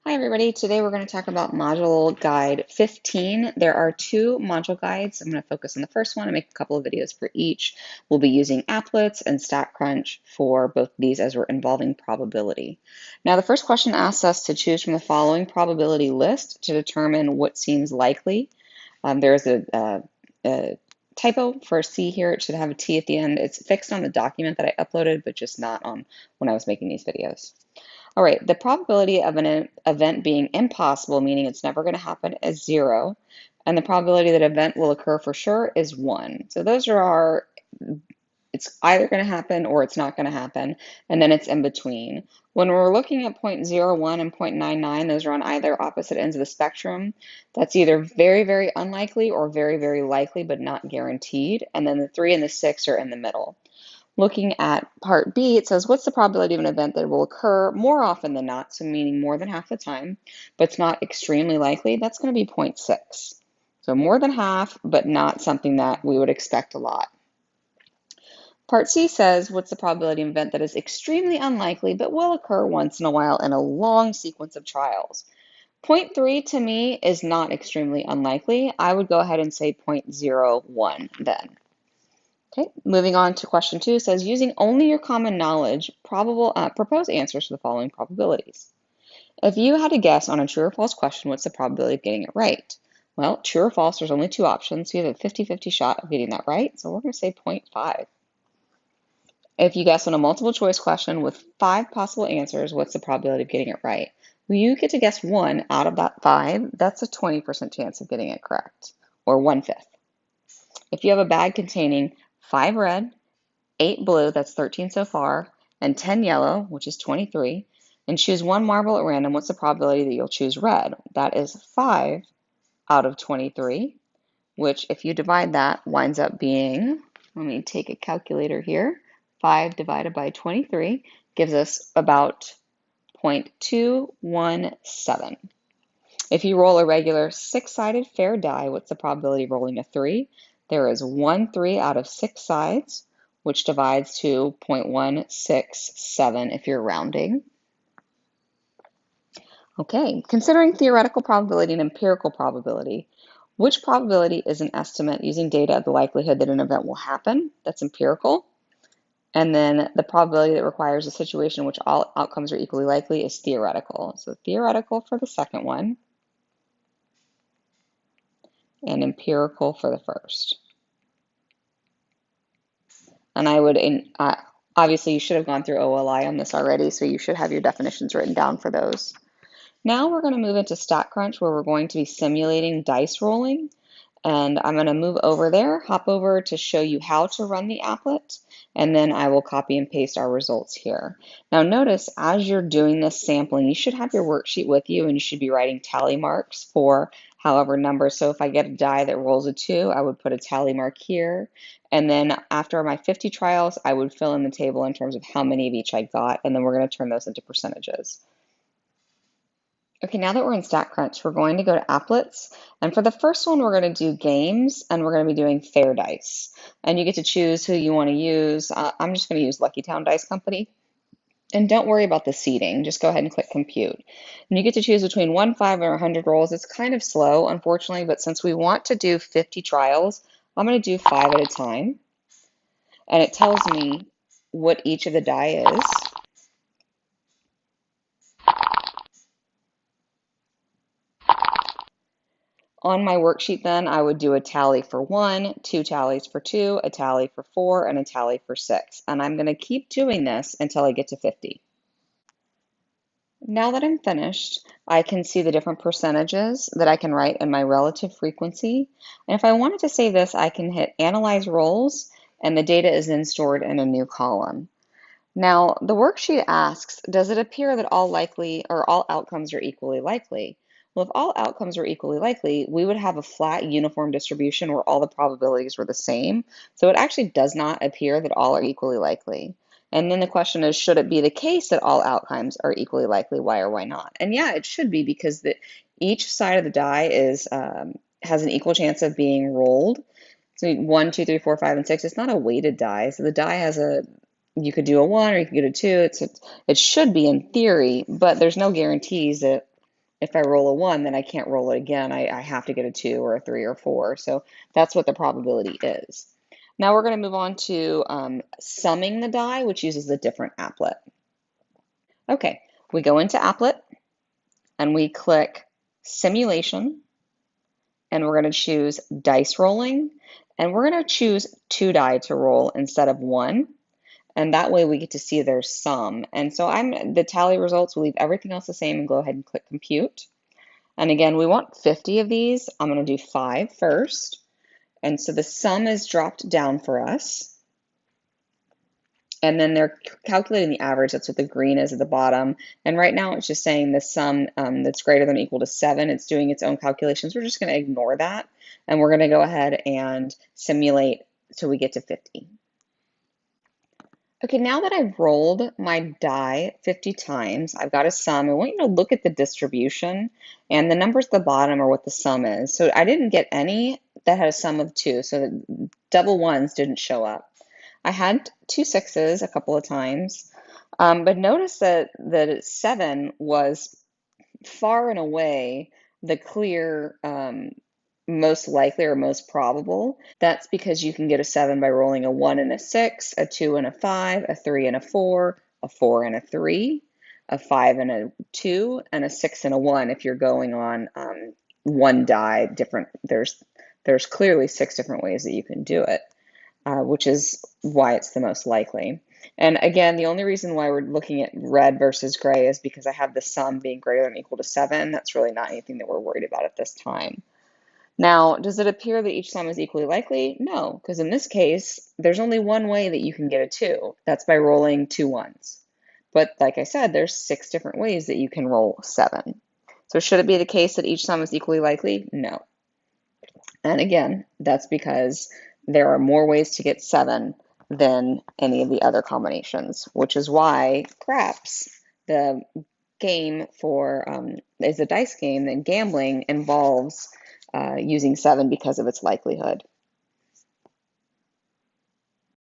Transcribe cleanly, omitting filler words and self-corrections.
Hi everybody, today we're going to talk about module guide 15. There are two module guides. I'm going to focus on the first one and make a couple of videos for each. We'll be using applets and Statcrunch for both of these as we're involving probability. Now the first question asks us to choose from the following probability list to determine what seems likely. There's a typo for C here. It should have a T at the end. It's fixed on the document that I uploaded, but just not on when I was making these videos. All right, the probability of an event being impossible, meaning it's never going to happen, is 0. And the probability that an event will occur for sure is 1. So those are our, it's either going to happen or it's not going to happen. And then it's in between. When we're looking at 0.01 and 0.99, those are on either opposite ends of the spectrum. That's either very, very unlikely or very, very likely, but not guaranteed. And then the 3 and the 6 are in the middle. Looking at part B, it says, what's the probability of an event that will occur more often than not, so meaning more than half the time, but it's not extremely likely? That's going to be 0.6. So more than half, but not something that we would expect a lot. Part C says, what's the probability of an event that is extremely unlikely, but will occur once in a while in a long sequence of trials? 0.3 to me is not extremely unlikely. I would go ahead and say 0.01 then. Okay, moving on to question 2, says using only your common knowledge, propose answers to the following probabilities. If you had to guess on a true or false question, what's the probability of getting it right? Well, true or false, there's only 2 options, so you have a 50-50 shot of getting that right, so we're going to say 0.5. If you guess on a multiple choice question with 5 possible answers, what's the probability of getting it right? Well, you get to guess 1 out of that 5, that's a 20% chance of getting it correct, or 1/5. If you have a bag containing 5 red, 8 blue, that's 13 so far, and 10 yellow, which is 23, and choose 1 marble at random, what's the probability that you'll choose red? That is 5 out of 23, which if you divide that winds up being, let me take a calculator here, 5 divided by 23 gives us about 0.217. If you roll a regular 6-sided fair die, what's the probability of rolling a 3? There is 1 3 out of 6 sides, which divides to 0.167 if you're rounding. Okay, considering theoretical probability and empirical probability, which probability is an estimate using data of the likelihood that an event will happen? That's empirical. And then the probability that requires a situation in which all outcomes are equally likely is theoretical. So theoretical for the second one, and empirical for the first. And I would, obviously you should have gone through OLI on this already, so you should have your definitions written down for those. Now we're going to move into Statcrunch, where we're going to be simulating dice rolling. And I'm going to move over there, hop over to show you how to run the applet, and then I will copy and paste our results here. Now notice, as you're doing this sampling, you should have your worksheet with you, and you should be writing tally marks for however number. So if I get a die that rolls a 2, I would put a tally mark here. And then after my 50 trials, I would fill in the table in terms of how many of each I got, and then we're going to turn those into percentages. Okay, now that we're in Statcrunch, we're going to go to applets. And for the first one, we're going to do games, and we're going to be doing fair dice. And you get to choose who you want to use. I'm just going to use Lucky Town Dice Company. And don't worry about the seating. Just go ahead and click compute. And you get to choose between 1, 5, or 100 rolls. It's kind of slow, unfortunately, but since we want to do 50 trials, I'm going to do 5 at a time. And it tells me what each of the die is. On my worksheet then, I would do a tally for 1, 2 tallies for 2, a tally for 4, and a tally for 6. And I'm going to keep doing this until I get to 50. Now that I'm finished, I can see the different percentages that I can write in my relative frequency. And if I wanted to save this, I can hit Analyze Rolls, and the data is then stored in a new column. Now, the worksheet asks, does it appear that all outcomes are equally likely? Well, if all outcomes are equally likely, we would have a flat uniform distribution where all the probabilities were the same. So it actually does not appear that all are equally likely. And then the question is, should it be the case that all outcomes are equally likely? Why or why not? And yeah, it should be, because each side of the die has an equal chance of being rolled. So 1, 2, 3, 4, 5, and 6. It's not a weighted die. So the die has you could do a 1 or you could get a 2. It should be in theory, but there's no guarantees that if I roll a 1, then I can't roll it again. I have to get a 2 or a 3 or 4. So that's what the probability is. Now we're going to move on to summing the die, which uses a different applet. Okay, we go into applet and we click simulation, and we're going to choose dice rolling, and we're going to choose 2 die to roll instead of 1. And that way we get to see their sum. And so the tally results, we'll leave everything else the same and go ahead and click compute. And again, we want 50 of these. I'm going to do 5 first. And so the sum is dropped down for us. And then they're calculating the average. That's what the green is at the bottom. And right now it's just saying the sum that's greater than or equal to 7. It's doing its own calculations. We're just going to ignore that. And we're going to go ahead and simulate till we get to 50. Okay, now that I've rolled my die 50 times, I've got a sum. I want you to look at the distribution, and the numbers at the bottom are what the sum is. So I didn't get any that had a sum of 2, so the double ones didn't show up. I had 2 6s a couple of times, but notice that 7 was far and away the clear most likely or most probable. That's because you can get a 7 by rolling a 1 and a 6, a 2 and a 5, a 3 and a 4 and a 3, a 5 and a 2, and a 6 and a 1 if you're going on one die different. There's clearly 6 different ways that you can do it, which is why it's the most likely. And again, the only reason why we're looking at red versus gray is because I have the sum being greater than or equal to 7. That's really not anything that we're worried about at this time. Now, does it appear that each sum is equally likely? No, because in this case, there's only one way that you can get a 2. That's by rolling 2 ones. But like I said, there's 6 different ways that you can roll 7. So should it be the case that each sum is equally likely? No. And again, that's because there are more ways to get 7 than any of the other combinations, which is why craps, the game is a dice game, and gambling involves using 7 because of its likelihood.